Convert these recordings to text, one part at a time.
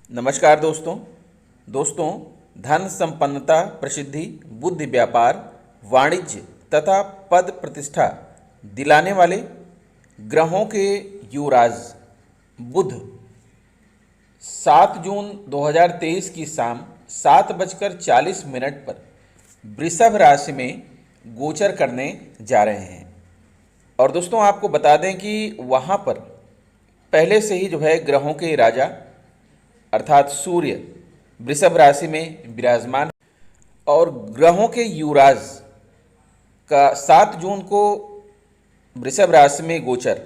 नमस्कार दोस्तों धन संपन्नता, प्रसिद्धि, बुद्धि, व्यापार, वाणिज्य तथा पद प्रतिष्ठा दिलाने वाले ग्रहों के युवराज बुध 7 जून 2023 की शाम 7:40 पर वृषभ राशि में गोचर करने जा रहे हैं। और दोस्तों आपको बता दें कि वहाँ पर पहले से ही जो है ग्रहों के राजा अर्थात सूर्य वृषभ राशि में विराजमान और ग्रहों के युवराज का 7 जून को वृषभ राशि में गोचर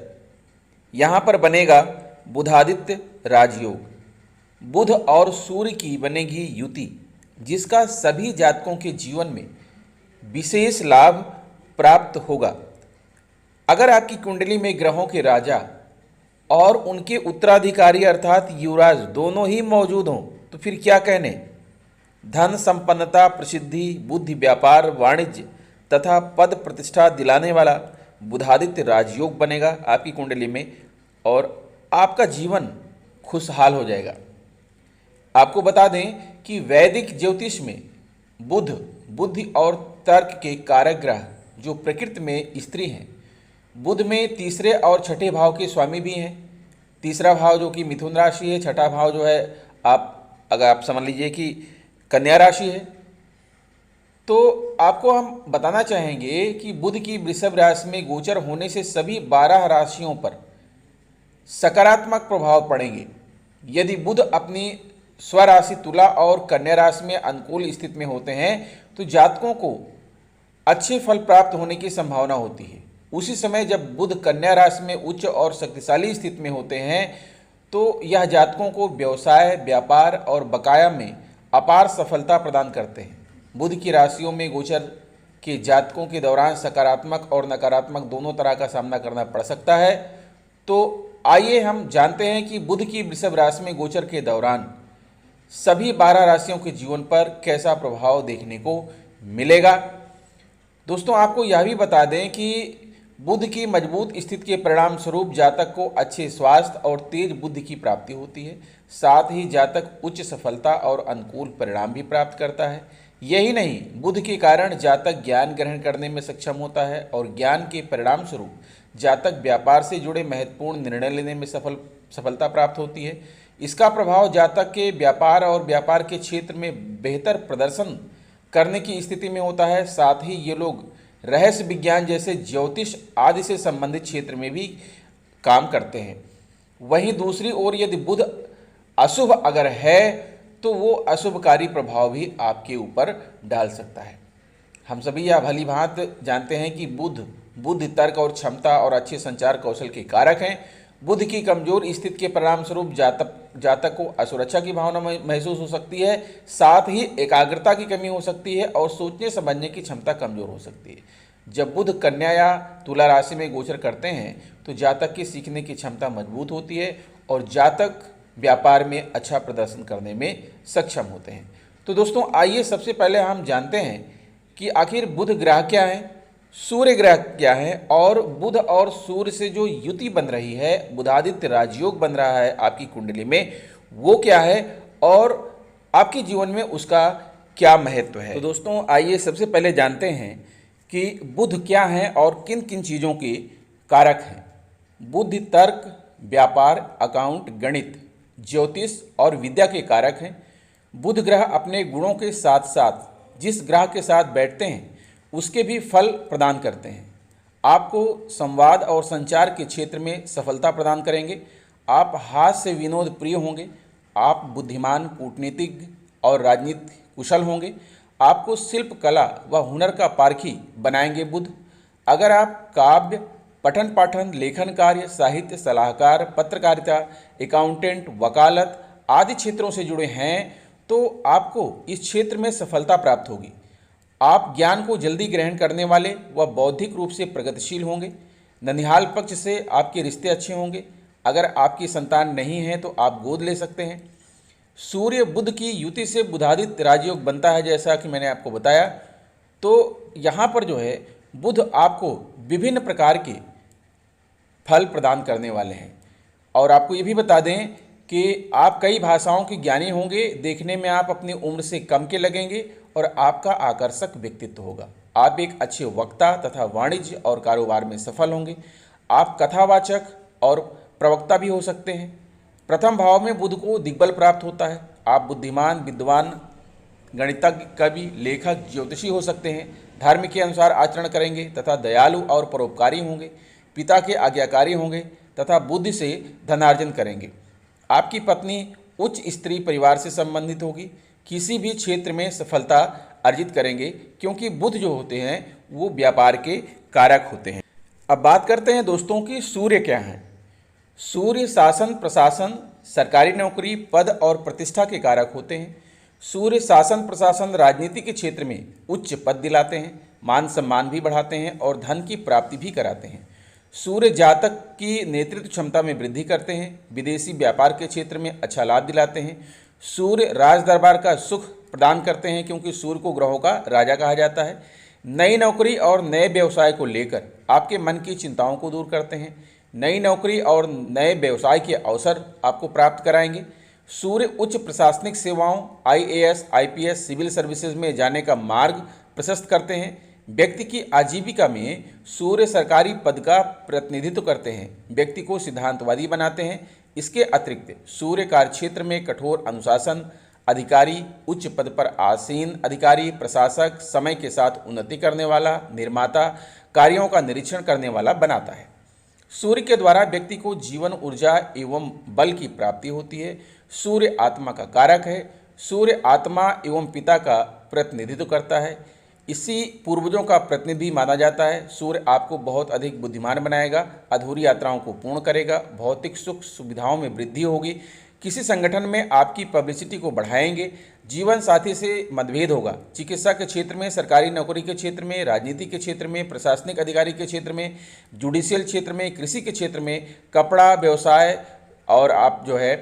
यहाँ पर बनेगा बुधादित्य राजयोग। बुध और सूर्य की बनेगी युति, जिसका सभी जातकों के जीवन में विशेष लाभ प्राप्त होगा। अगर आपकी कुंडली में ग्रहों के राजा और उनके उत्तराधिकारी अर्थात युवराज दोनों ही मौजूद हों तो फिर क्या कहने। धन संपन्नता, प्रसिद्धि, बुद्धि, व्यापार, वाणिज्य तथा पद प्रतिष्ठा दिलाने वाला बुधादित्य राजयोग बनेगा आपकी कुंडली में और आपका जीवन खुशहाल हो जाएगा। आपको बता दें कि वैदिक ज्योतिष में बुध बुद्धि और तर्क के कारक ग्रह जो प्रकृति में स्त्री हैं, बुध में तीसरे और छठे भाव के स्वामी भी हैं। तीसरा भाव जो कि मिथुन राशि है, छठा भाव जो है आप समझ लीजिए कि कन्या राशि है। तो आपको हम बताना चाहेंगे कि बुध की वृषभ राशि में गोचर होने से सभी 12 राशियों पर सकारात्मक प्रभाव पड़ेंगे। यदि बुध अपनी स्वराशि तुला और कन्या राशि में अनुकूल स्थिति में होते हैं तो जातकों को अच्छे फल प्राप्त होने की संभावना होती है। उसी समय जब बुध कन्या राशि में उच्च और शक्तिशाली स्थिति में होते हैं तो यह जातकों को व्यवसाय, व्यापार और बकाया में अपार सफलता प्रदान करते हैं। बुध की राशियों में गोचर के जातकों के दौरान सकारात्मक और नकारात्मक दोनों तरह का सामना करना पड़ सकता है। तो आइए हम जानते हैं कि बुध की वृषभ राशि में गोचर के दौरान सभी 12 राशियों के जीवन पर कैसा प्रभाव देखने को मिलेगा। दोस्तों आपको यह भी बता दें कि बुध की मजबूत स्थिति के परिणाम स्वरूप जातक को अच्छे स्वास्थ्य और तेज बुद्धि की प्राप्ति होती है। साथ ही जातक उच्च सफलता और अनुकूल परिणाम भी प्राप्त करता है। यही नहीं, बुध के कारण जातक ज्ञान ग्रहण करने में सक्षम होता है और ज्ञान के परिणाम स्वरूप जातक व्यापार से जुड़े महत्वपूर्ण निर्णय लेने में सफलता प्राप्त होती है। इसका प्रभाव जातक के व्यापार और व्यापार के क्षेत्र में बेहतर प्रदर्शन करने की स्थिति में होता है। साथ ही ये लोग रहस्य विज्ञान जैसे ज्योतिष आदि से संबंधित क्षेत्र में भी काम करते हैं। वहीं दूसरी ओर यदि बुध अशुभ अगर है तो वो अशुभकारी प्रभाव भी आपके ऊपर डाल सकता है। हम सभी यह भली भांति जानते हैं कि बुध बुद्धि, तर्क और क्षमता और अच्छे संचार कौशल के कारक हैं। बुध की कमजोर स्थिति के परिणाम स्वरूप जातक को असुरक्षा की भावना महसूस हो सकती है। साथ ही एकाग्रता की कमी हो सकती है और सोचने समझने की क्षमता कमजोर हो सकती है। जब बुध कन्या या तुला राशि में गोचर करते हैं तो जातक की सीखने की क्षमता मजबूत होती है और जातक व्यापार में अच्छा प्रदर्शन करने में सक्षम होते हैं। तो दोस्तों आइए सबसे पहले हम जानते हैं कि आखिर बुध ग्रह क्या है, सूर्य ग्रह क्या है और बुध और सूर्य से जो युति बन रही है, बुधादित्य राजयोग बन रहा है आपकी कुंडली में, वो क्या है और आपके जीवन में उसका क्या महत्व है। तो दोस्तों आइए सबसे पहले जानते हैं कि बुध क्या है और किन किन चीज़ों के कारक हैं। बुद्धि, तर्क, व्यापार, अकाउंट, गणित, ज्योतिष और विद्या के कारक हैं। बुध ग्रह अपने गुणों के साथ साथ जिस ग्रह के साथ बैठते हैं उसके भी फल प्रदान करते हैं। आपको संवाद और संचार के क्षेत्र में सफलता प्रदान करेंगे। आप हास्य विनोद प्रिय होंगे। आप बुद्धिमान, कूटनीतिज्ञ और राजनीति कुशल होंगे। आपको शिल्प कला व हुनर का पारखी बनाएंगे बुध। अगर आप काव्य, पठन पाठन, लेखन कार्य, साहित्य, सलाहकार, पत्रकारिता, अकाउंटेंट, वकालत आदि क्षेत्रों से जुड़े हैं तो आपको इस क्षेत्र में सफलता प्राप्त होगी। आप ज्ञान को जल्दी ग्रहण करने वाले व बौद्धिक रूप से प्रगतिशील होंगे। ननिहाल पक्ष से आपके रिश्ते अच्छे होंगे। अगर आपकी संतान नहीं है तो आप गोद ले सकते हैं। सूर्य बुध की युति से बुधादित्य राजयोग बनता है जैसा कि मैंने आपको बताया। तो यहाँ पर जो है बुध आपको विभिन्न प्रकार के फल प्रदान करने वाले हैं। और आपको ये भी बता दें कि आप कई भाषाओं के ज्ञानी होंगे, देखने में आप अपनी उम्र से कम के लगेंगे और आपका आकर्षक व्यक्तित्व होगा। आप एक अच्छे वक्ता तथा वाणिज्य और कारोबार में सफल होंगे। आप कथावाचक और प्रवक्ता भी हो सकते हैं। प्रथम भाव में बुध को दिग्बल प्राप्त होता है। आप बुद्धिमान, विद्वान, गणितज्ञ, कवि, लेखक, ज्योतिषी हो सकते हैं। धर्म के अनुसार आचरण करेंगे तथा दयालु और परोपकारी होंगे। पिता के आज्ञाकारी होंगे तथा बुद्धि से धनार्जन करेंगे। आपकी पत्नी उच्च स्त्री परिवार से संबंधित होगी। किसी भी क्षेत्र में सफलता अर्जित करेंगे क्योंकि बुध जो होते हैं वो व्यापार के कारक होते हैं। अब बात करते हैं दोस्तों कि सूर्य क्या है। सूर्य शासन, प्रशासन, सरकारी नौकरी, पद और प्रतिष्ठा के कारक होते हैं। सूर्य शासन, प्रशासन, राजनीति के क्षेत्र में उच्च पद दिलाते हैं, मान सम्मान भी बढ़ाते हैं और धन की प्राप्ति भी कराते हैं। सूर्य जातक की नेतृत्व क्षमता में वृद्धि करते हैं, विदेशी व्यापार के क्षेत्र में अच्छा लाभ दिलाते हैं। सूर्य राज दरबार का सुख प्रदान करते हैं क्योंकि सूर्य को ग्रहों का राजा कहा जाता है। नई नौकरी और नए व्यवसाय को लेकर आपके मन की चिंताओं को दूर करते हैं। नई नौकरी और नए व्यवसाय के अवसर आपको प्राप्त कराएंगे। सूर्य उच्च प्रशासनिक सेवाओं, आईएएस, आईपीएस, सिविल सर्विसेज में जाने का मार्ग प्रशस्त करते हैं। व्यक्ति की आजीविका में सूर्य सरकारी पद का प्रतिनिधित्व करते हैं, व्यक्ति को सिद्धांतवादी बनाते हैं। इसके अतिरिक्त सूर्य कार्यक्षेत्र में कठोर अनुशासन, अधिकारी, उच्च पद पर आसीन अधिकारी, प्रशासक, समय के साथ उन्नति करने वाला, निर्माता, कार्यों का निरीक्षण करने वाला बनाता है। सूर्य के द्वारा व्यक्ति को जीवन, ऊर्जा एवं बल की प्राप्ति होती है। सूर्य आत्मा का कारक है। सूर्य आत्मा एवं पिता का प्रतिनिधित्व करता है। इसी पूर्वजों का प्रतिनिधि माना जाता है। सूर्य आपको बहुत अधिक बुद्धिमान बनाएगा, अधूरी यात्राओं को पूर्ण करेगा, भौतिक सुख सुविधाओं में वृद्धि होगी, किसी संगठन में आपकी पब्लिसिटी को बढ़ाएंगे, जीवन साथी से मतभेद होगा, चिकित्सा के क्षेत्र में, सरकारी नौकरी के क्षेत्र में, राजनीति के क्षेत्र में, प्रशासनिक अधिकारी के क्षेत्र में, जुडिशियल क्षेत्र में, कृषि के क्षेत्र में, कपड़ा व्यवसाय और आप जो है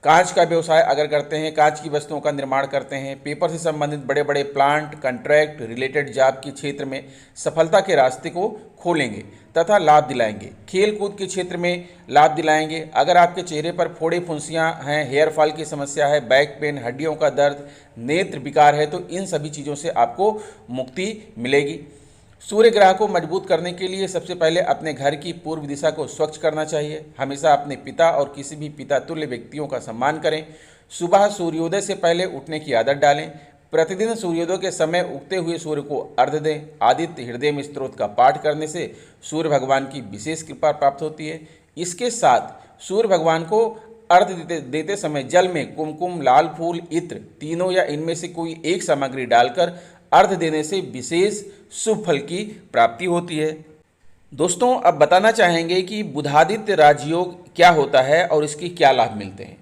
कांच का व्यवसाय अगर करते हैं, कांच की वस्तुओं का निर्माण करते हैं, पेपर से संबंधित बड़े बड़े प्लांट, कॉन्ट्रैक्ट रिलेटेड जॉब के क्षेत्र में सफलता के रास्ते को खोलेंगे तथा लाभ दिलाएंगे। खेल कूद के क्षेत्र में लाभ दिलाएंगे। अगर आपके चेहरे पर फोड़े फुंसियां हैं, हेयर फॉल की समस्या है, बैक पेन, हड्डियों का दर्द, नेत्र विकार है, तो इन सभी चीज़ों से आपको मुक्ति मिलेगी। सूर्य ग्रह को मजबूत करने के लिए सबसे पहले अपने घर की पूर्व दिशा को स्वच्छ करना चाहिए। हमेशा अपने पिता और किसी भी पिता तुल्य व्यक्तियों का सम्मान करें। सुबह सूर्योदय से पहले उठने की आदत डालें। प्रतिदिन सूर्योदय के समय उगते हुए सूर्य को अर्घ्य दें। आदित्य हृदय स्तोत्र का पाठ करने से सूर्य भगवान की विशेष कृपा प्राप्त होती है। इसके साथ सूर्य भगवान को अर्घ्य देते समय जल में कुमकुम, लाल फूल, इत्र तीनों या इनमें से कोई एक सामग्री डालकर अर्घ्य देने से विशेष शुभ फल की प्राप्ति होती है। दोस्तों, अब बताना चाहेंगे कि बुधादित्य राजयोग क्या होता है और इसके क्या लाभ मिलते हैं।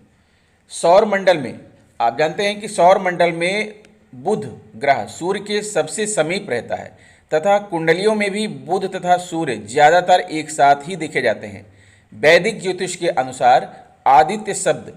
सौर मंडल में आप जानते हैं कि सौर मंडल में बुध ग्रह सूर्य के सबसे समीप रहता है तथा कुंडलियों में भी बुध तथा सूर्य ज्यादातर एक साथ ही देखे जाते हैं। वैदिक ज्योतिष के अनुसार आदित्य शब्द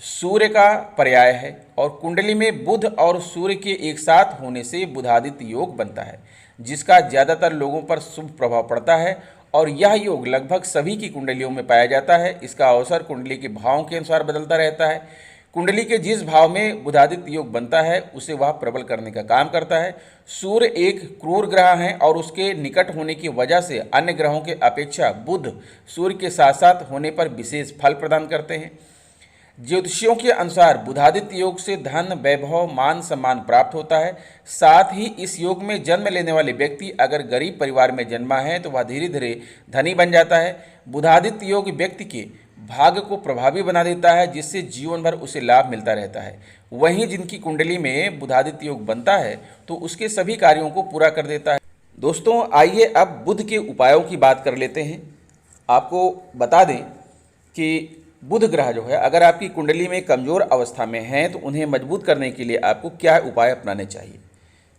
सूर्य का पर्याय है और कुंडली में बुध और सूर्य के एक साथ होने से बुधादित्य योग बनता है, जिसका ज़्यादातर लोगों पर शुभ प्रभाव पड़ता है और यह योग लगभग सभी की कुंडलियों में पाया जाता है। इसका अवसर कुंडली के भावों के अनुसार बदलता रहता है। कुंडली के जिस भाव में बुधादित्य योग बनता है उसे वह प्रबल करने का काम करता है। सूर्य एक क्रूर ग्रह है और उसके निकट होने की वजह से अन्य ग्रहों के अपेक्षा बुध सूर्य के साथ साथ होने पर विशेष फल प्रदान करते हैं। ज्योतिषियों के अनुसार बुधादित्य योग से धन, वैभव, मान सम्मान प्राप्त होता है। साथ ही इस योग में जन्म लेने वाले व्यक्ति अगर गरीब परिवार में जन्मा है तो वह धीरे धीरे धनी बन जाता है। बुधादित्य योग व्यक्ति के भाग्य को प्रभावी बना देता है, जिससे जीवन भर उसे लाभ मिलता रहता है। वहीं जिनकी कुंडली में बुधादित्य योग बनता है तो उसके सभी कार्यों को पूरा कर देता है। दोस्तों, आइए अब बुध के उपायों की बात कर लेते हैं। आपको बता दें कि बुध ग्रह जो है अगर आपकी कुंडली में कमज़ोर अवस्था में हैं तो उन्हें मजबूत करने के लिए आपको क्या उपाय अपनाने चाहिए।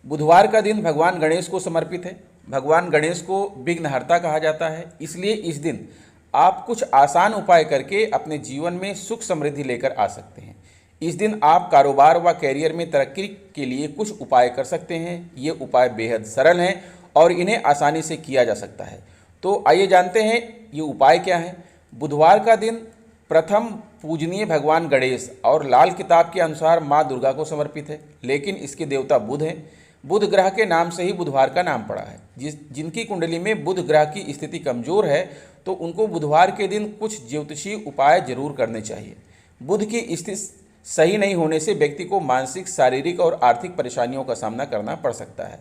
बुधवार का दिन भगवान गणेश को समर्पित है। भगवान गणेश को विघ्नहर्ता कहा जाता है, इसलिए इस दिन आप कुछ आसान उपाय करके अपने जीवन में सुख समृद्धि लेकर आ सकते हैं। इस दिन आप कारोबार व कैरियर में तरक्की के लिए कुछ उपाय कर सकते हैं। ये उपाय बेहद सरल हैं और इन्हें आसानी से किया जा सकता है। तो आइए जानते हैं ये उपाय क्या हैं। बुधवार का दिन प्रथम पूजनीय भगवान गणेश और लाल किताब के अनुसार माँ दुर्गा को समर्पित है, लेकिन इसके देवता बुध हैं। बुध ग्रह के नाम से ही बुधवार का नाम पड़ा है। जिनकी कुंडली में बुध ग्रह की स्थिति कमजोर है तो उनको बुधवार के दिन कुछ ज्योतिषीय उपाय जरूर करने चाहिए। बुध की स्थिति सही नहीं होने से व्यक्ति को मानसिक, शारीरिक और आर्थिक परेशानियों का सामना करना पड़ सकता है।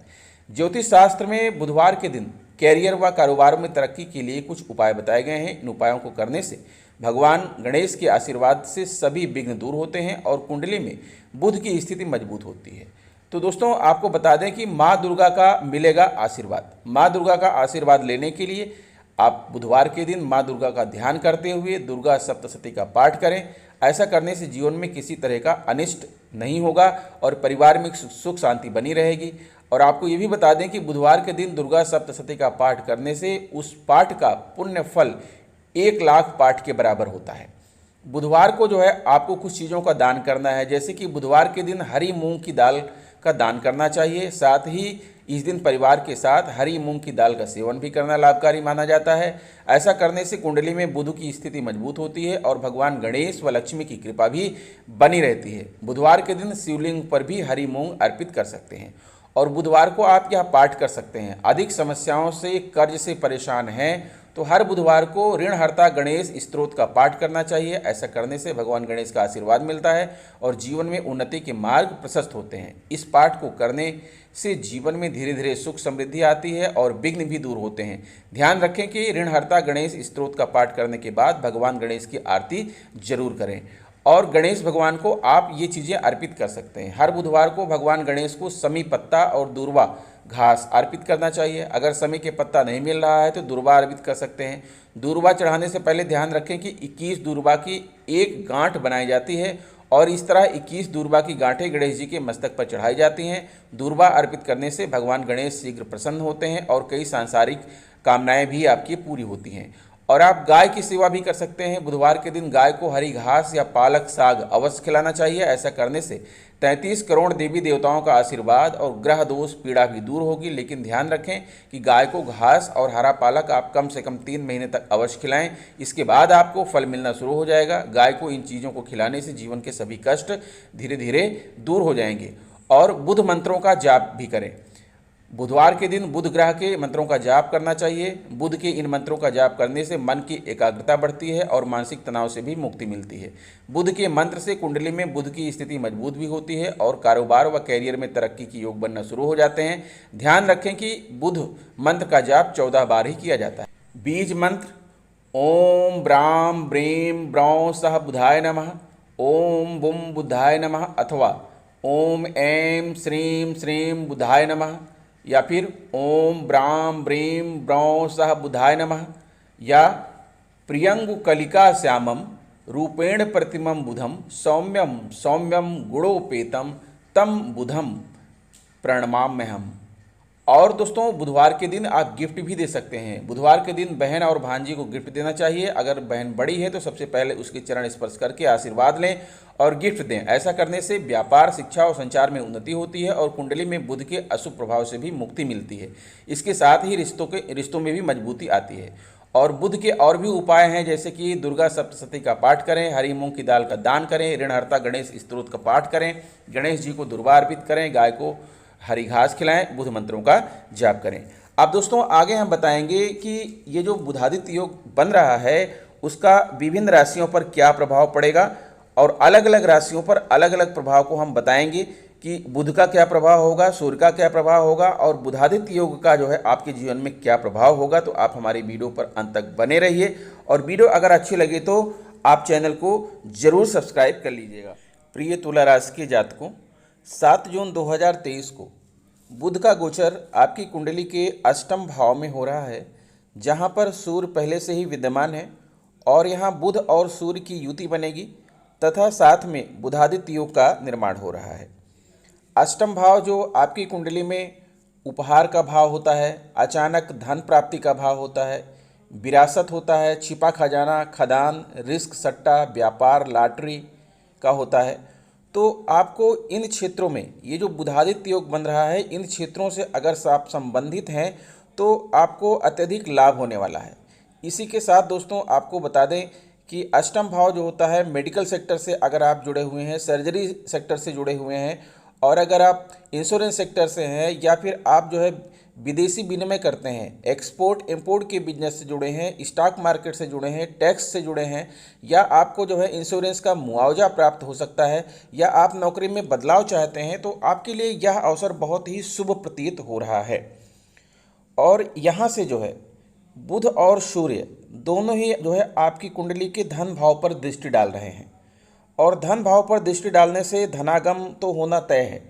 ज्योतिष शास्त्र में बुधवार के दिन कैरियर व कारोबार में तरक्की के लिए कुछ उपाय बताए गए हैं। इन उपायों को करने से भगवान गणेश के आशीर्वाद से सभी विघ्न दूर होते हैं और कुंडली में बुध की स्थिति मजबूत होती है। तो दोस्तों, आपको बता दें कि माँ दुर्गा का मिलेगा आशीर्वाद। माँ दुर्गा का आशीर्वाद लेने के लिए आप बुधवार के दिन माँ दुर्गा का ध्यान करते हुए दुर्गा सप्तशती का पाठ करें। ऐसा करने से जीवन में किसी तरह का अनिष्ट नहीं होगा और परिवार में सुख शांति बनी रहेगी। और आपको ये भी बता दें कि बुधवार के दिन दुर्गा सप्तशती का पाठ करने से उस पाठ का पुण्य फल 1,00,000 पाठ के बराबर होता है। बुधवार को जो है आपको कुछ चीज़ों का दान करना है, जैसे कि बुधवार के दिन हरी मूंग की दाल का दान करना चाहिए। साथ ही इस दिन परिवार के साथ हरी मूंग की दाल का सेवन भी करना लाभकारी माना जाता है। ऐसा करने से कुंडली में बुध की स्थिति मजबूत होती है और भगवान गणेश व लक्ष्मी की कृपा भी बनी रहती है। बुधवार के दिन शिवलिंग पर भी हरी मूंग अर्पित कर सकते हैं और बुधवार को आप यह पाठ कर सकते हैं। अधिक समस्याओं से, कर्ज से परेशान हैं तो हर बुधवार को ऋणहर्ता गणेश स्तोत्र का पाठ करना चाहिए। ऐसा करने से भगवान गणेश का आशीर्वाद मिलता है और जीवन में उन्नति के मार्ग प्रशस्त होते हैं। इस पाठ को करने से जीवन में धीरे धीरे सुख समृद्धि आती है और विघ्न भी दूर होते हैं। ध्यान रखें कि ऋणहर्ता गणेश स्तोत्र का पाठ करने के बाद भगवान गणेश की आरती जरूर करें और गणेश भगवान को आप ये चीज़ें अर्पित कर सकते हैं। हर बुधवार को भगवान गणेश को समी पत्ता और दूर्वा घास अर्पित करना चाहिए। अगर समी के पत्ता नहीं मिल रहा है तो दूर्वा अर्पित कर सकते हैं। दूर्वा चढ़ाने से पहले ध्यान रखें कि 21 दूर्वा की एक गांठ बनाई जाती है और इस तरह 21 दूर्वा की गांठें गणेश जी के मस्तक पर चढ़ाई जाती हैं। दूर्वा अर्पित करने से भगवान गणेश शीघ्र प्रसन्न होते हैं और कई सांसारिक कामनाएं भी आपकी पूरी होती हैं। और आप गाय की सेवा भी कर सकते हैं। बुधवार के दिन गाय को हरी घास या पालक साग अवश्य खिलाना चाहिए। ऐसा करने से 33 करोड़ देवी देवताओं का आशीर्वाद और ग्रह दोष पीड़ा भी दूर होगी। लेकिन ध्यान रखें कि गाय को घास और हरा पालक आप कम से कम 3 महीने तक अवश्य खिलाएं। इसके बाद आपको फल मिलना शुरू हो जाएगा। गाय को इन चीज़ों को खिलाने से जीवन के सभी कष्ट धीरे धीरे दूर हो जाएंगे। और बुध मंत्रों का जाप भी करें। बुधवार के दिन बुध ग्रह के मंत्रों का जाप करना चाहिए। बुध के इन मंत्रों का जाप करने से मन की एकाग्रता बढ़ती है और मानसिक तनाव से भी मुक्ति मिलती है। बुध के मंत्र से कुंडली में बुध की स्थिति मजबूत भी होती है और कारोबार व कैरियर में तरक्की की योग बनना शुरू हो जाते हैं। ध्यान रखें कि बुध मंत्र का जाप 14 बार ही किया जाता है। बीज मंत्र ओम ब्राम ब्रीम ब्रौं सह बुधाय नमः, ओम बुम बुधाय नमः अथवा ओम ऐं श्रीं श्रीं बुधाय नमः या फिर ओम ब्राम ब्रीम ब्रौं सह बुधाय नमः या प्रियंगुकलिका श्यामम रूपेण प्रतिमं बुधम सौम्यम सौम्यम गुणोपेतम तम बुधम प्रणमाम्यहम्। और दोस्तों, बुधवार के दिन आप गिफ्ट भी दे सकते हैं। बुधवार के दिन बहन और भांजी को गिफ्ट देना चाहिए। अगर बहन बड़ी है तो सबसे पहले उसके चरण स्पर्श करके आशीर्वाद लें और गिफ्ट दें। ऐसा करने से व्यापार, शिक्षा और संचार में उन्नति होती है और कुंडली में बुध के अशुभ प्रभाव से भी मुक्ति मिलती है। इसके साथ ही रिश्तों में भी मजबूती आती है। और बुध के और भी उपाय हैं, जैसे कि दुर्गा सप्तशती का पाठ करें, हरी मूंग की दाल का दान करें, ऋणहर्ता गणेश स्तोत्र का पाठ करें, गणेश जी को दुर्वा अर्पित करें, गाय को हरी घास खिलाएं, बुध मंत्रों का जाप करें। अब दोस्तों, आगे हम बताएंगे कि ये जो बुधादित्य योग बन रहा है उसका विभिन्न राशियों पर क्या प्रभाव पड़ेगा और अलग अलग राशियों पर अलग अलग प्रभाव को हम बताएंगे कि बुध का क्या प्रभाव होगा, सूर्य का क्या प्रभाव होगा और बुधादित्य योग का जो है आपके जीवन में क्या प्रभाव होगा। तो आप हमारी वीडियो पर अंत तक बने रहिए और वीडियो अगर अच्छी लगे तो आप चैनल को जरूर सब्सक्राइब कर लीजिएगा। प्रिय तुला राशि के जातकों, 7 जून 2023 को बुध का गोचर आपकी कुंडली के अष्टम भाव में हो रहा है, जहां पर सूर्य पहले से ही विद्यमान है और यहां बुध और सूर्य की युति बनेगी तथा साथ में बुधादित्य योग का निर्माण हो रहा है। अष्टम भाव जो आपकी कुंडली में उपहार का भाव होता है, अचानक धन प्राप्ति का भाव होता है, विरासत होता है, छिपा खजाना, खदान, रिस्क, सट्टा, व्यापार, लॉटरी का होता है। तो आपको इन क्षेत्रों में ये जो बुधादित्य योग बन रहा है, इन क्षेत्रों से अगर आप संबंधित हैं तो आपको अत्यधिक लाभ होने वाला है। इसी के साथ दोस्तों आपको बता दें कि अष्टम भाव जो होता है मेडिकल सेक्टर से अगर आप जुड़े हुए हैं, सर्जरी सेक्टर से जुड़े हुए हैं, और अगर आप इंश्योरेंस सेक्टर से हैं, या फिर आप जो है विदेशी विनिमय करते हैं, एक्सपोर्ट इंपोर्ट के बिजनेस से जुड़े हैं, स्टॉक मार्केट से जुड़े हैं, टैक्स से जुड़े हैं, या आपको जो है इंश्योरेंस का मुआवजा प्राप्त हो सकता है, या आप नौकरी में बदलाव चाहते हैं, तो आपके लिए यह अवसर बहुत ही शुभ प्रतीत हो रहा है। और यहाँ से जो है बुध और सूर्य दोनों ही जो है आपकी कुंडली के धन भाव पर दृष्टि डाल रहे हैं, और धन भाव पर दृष्टि डालने से धनागम तो होना तय है,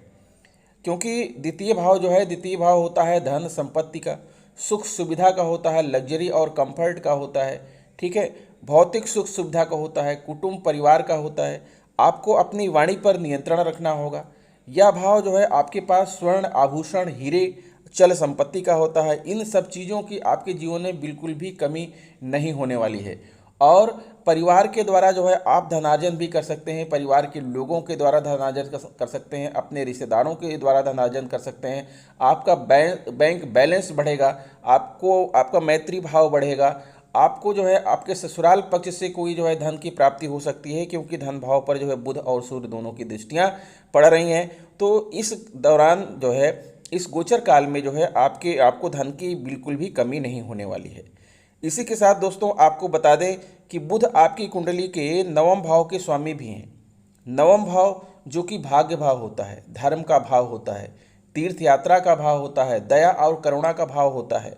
क्योंकि द्वितीय भाव जो है, द्वितीय भाव होता है धन संपत्ति का, सुख सुविधा का होता है, लग्जरी और कंफर्ट का होता है, ठीक है, भौतिक सुख सुविधा का होता है, कुटुंब परिवार का होता है। आपको अपनी वाणी पर नियंत्रण रखना होगा। यह भाव जो है आपके पास स्वर्ण आभूषण हीरे चल संपत्ति का होता है। इन सब चीज़ों की आपके जीवन में बिल्कुल भी कमी नहीं होने वाली है। और परिवार के द्वारा जो है आप धनार्जन भी कर सकते हैं, परिवार के लोगों के द्वारा धनार्जन कर सकते हैं, अपने रिश्तेदारों के द्वारा धनार्जन कर सकते हैं। आपका बैंक बैलेंस बढ़ेगा, आपका मैत्री भाव बढ़ेगा, आपको जो है आपके ससुराल पक्ष से कोई जो है धन की प्राप्ति हो सकती है, क्योंकि धन भाव पर जो है बुध और सूर्य दोनों की दृष्टियाँ पड़ रही हैं। तो इस दौरान जो है इस गोचर काल में जो है आपको धन की बिल्कुल भी कमी नहीं होने वाली है। इसी के साथ दोस्तों आपको बता दें कि बुध आपकी कुंडली के नवम भाव के स्वामी भी हैं। नवम भाव जो कि भाग्य भाव होता है, धर्म का भाव होता है, तीर्थ यात्रा का भाव होता है, दया और करुणा का भाव होता है,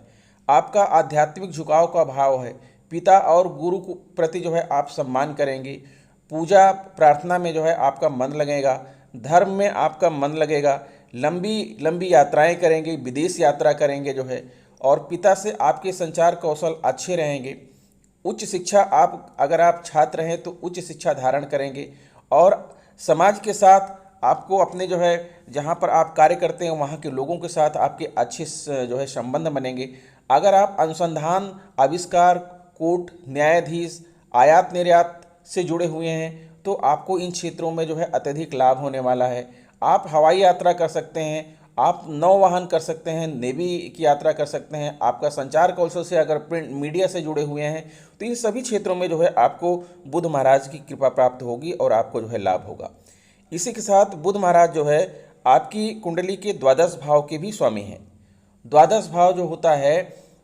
आपका आध्यात्मिक झुकाव का भाव है, पिता और गुरु को प्रति जो है आप सम्मान करेंगे, पूजा प्रार्थना में जो है आपका मन लगेगा, धर्म में आपका मन लगेगा, लंबी लंबी यात्राएं करेंगे, विदेश यात्रा करेंगे जो है, और पिता से आपके संचार कौशल अच्छे रहेंगे। उच्च शिक्षा अगर आप छात्र हैं तो उच्च शिक्षा धारण करेंगे, और समाज के साथ आपको अपने जो है जहाँ पर आप कार्य करते हैं वहाँ के लोगों के साथ आपके अच्छे जो है संबंध बनेंगे। अगर आप अनुसंधान, आविष्कार, कोर्ट, न्यायाधीश, आयात निर्यात से जुड़े हुए हैं तो आपको इन क्षेत्रों में जो है अत्यधिक लाभ होने वाला है। आप हवाई यात्रा कर सकते हैं, आप नौवहन कर सकते हैं, नेवी की यात्रा कर सकते हैं। आपका संचार कौशल से अगर प्रिंट मीडिया से जुड़े हुए हैं तो इन सभी क्षेत्रों में जो है आपको बुध महाराज की कृपा प्राप्त होगी और आपको जो है लाभ होगा। इसी के साथ बुध महाराज जो है आपकी कुंडली के द्वादश भाव के भी स्वामी हैं। द्वादश भाव जो होता है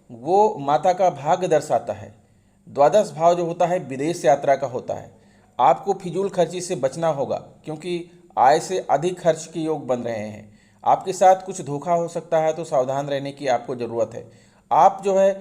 वो माता का भाग्य दर्शाता है। द्वादश भाव जो होता है विदेश यात्रा का होता है। आपको फिजूल खर्ची से बचना होगा, क्योंकि आय से अधिक खर्च के योग बन रहे हैं। आपके साथ कुछ धोखा हो सकता है, तो सावधान रहने की आपको ज़रूरत है। आप जो है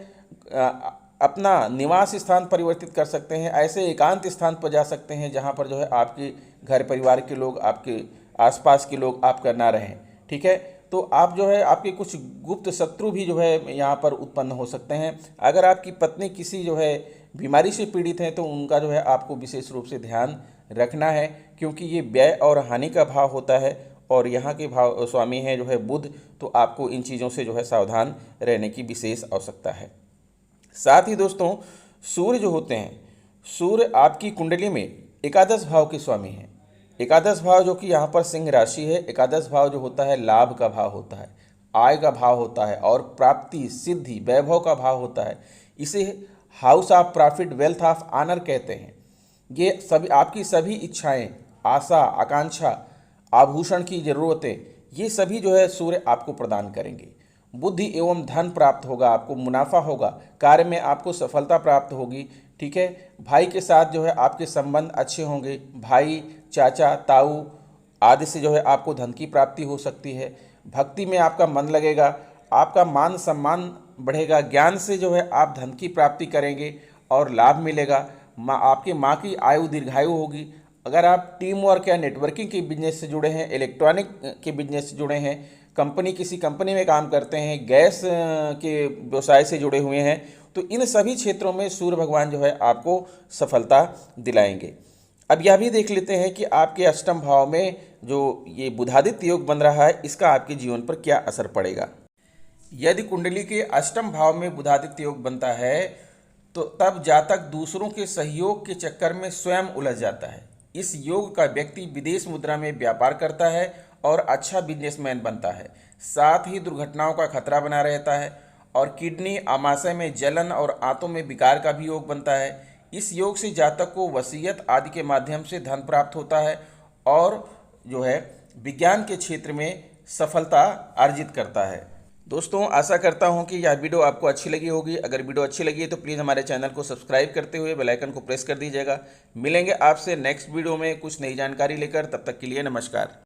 अपना निवास स्थान परिवर्तित कर सकते हैं, ऐसे एकांत स्थान पर जा सकते हैं जहां पर जो है आपके घर परिवार के लोग, आपके आसपास के लोग आपका ना रहें, ठीक है। तो आप जो है आपके कुछ गुप्त शत्रु भी जो है यहाँ पर उत्पन्न हो सकते हैं। अगर आपकी पत्नी किसी जो है बीमारी से पीड़ित हैं तो उनका जो है आपको विशेष रूप से ध्यान रखना है, क्योंकि ये व्यय और हानि का भाव होता है और यहाँ के भाव स्वामी हैं जो है बुध, तो आपको इन चीज़ों से जो है सावधान रहने की विशेष आवश्यकता है। साथ ही दोस्तों सूर्य जो होते हैं, सूर्य आपकी कुंडली में एकादश भाव के स्वामी हैं। एकादश भाव जो कि यहाँ पर सिंह राशि है। एकादश भाव जो होता है लाभ का भाव होता है, आय का भाव होता है और प्राप्ति, सिद्धि, वैभव का भाव होता है। इसे house of profit, wealth of honour कहते हैं। ये सभी आपकी सभी इच्छाएं, आशा, आकांक्षा, आभूषण की ज़रूरतें, ये सभी जो है सूर्य आपको प्रदान करेंगे। बुद्धि एवं धन प्राप्त होगा, आपको मुनाफा होगा, कार्य में आपको सफलता प्राप्त होगी, ठीक है। भाई के साथ जो है आपके संबंध अच्छे होंगे। भाई, चाचा, ताऊ आदि से जो है आपको धन की प्राप्ति हो सकती है। भक्ति में आपका मन लगेगा, आपका मान सम्मान बढ़ेगा। ज्ञान से जो है आप धन की प्राप्ति करेंगे और लाभ मिलेगा। आपके माँ की आयु दीर्घायु होगी। अगर आप टीम वर्क या नेटवर्किंग के बिजनेस से जुड़े हैं, इलेक्ट्रॉनिक के बिजनेस से जुड़े हैं, किसी कंपनी में काम करते हैं, गैस के व्यवसाय से जुड़े हुए हैं, तो इन सभी क्षेत्रों में सूर्य भगवान जो है आपको सफलता दिलाएंगे। अब यह भी देख लेते हैं कि आपके अष्टम भाव में जो ये बुधादित्य योग बन रहा है, इसका आपके जीवन पर क्या असर पड़ेगा। यदि कुंडली के अष्टम भाव में बुधादित्य योग बनता है तो तब जातक दूसरों के सहयोग के चक्कर में स्वयं उलझ जाता है। इस योग का व्यक्ति विदेश मुद्रा में व्यापार करता है और अच्छा बिजनेसमैन बनता है। साथ ही दुर्घटनाओं का खतरा बना रहता है और किडनी, आमाशय में जलन और आंतों में विकार का भी योग बनता है। इस योग से जातक को वसीयत आदि के माध्यम से धन प्राप्त होता है और जो है विज्ञान के क्षेत्र में सफलता अर्जित करता है। दोस्तों आशा करता हूं कि यह वीडियो आपको अच्छी लगी होगी। अगर वीडियो अच्छी लगी है तो प्लीज़ हमारे चैनल को सब्सक्राइब करते हुए बेल आइकन को प्रेस कर दीजिएगा। मिलेंगे आपसे नेक्स्ट वीडियो में कुछ नई जानकारी लेकर, तब तक के लिए नमस्कार।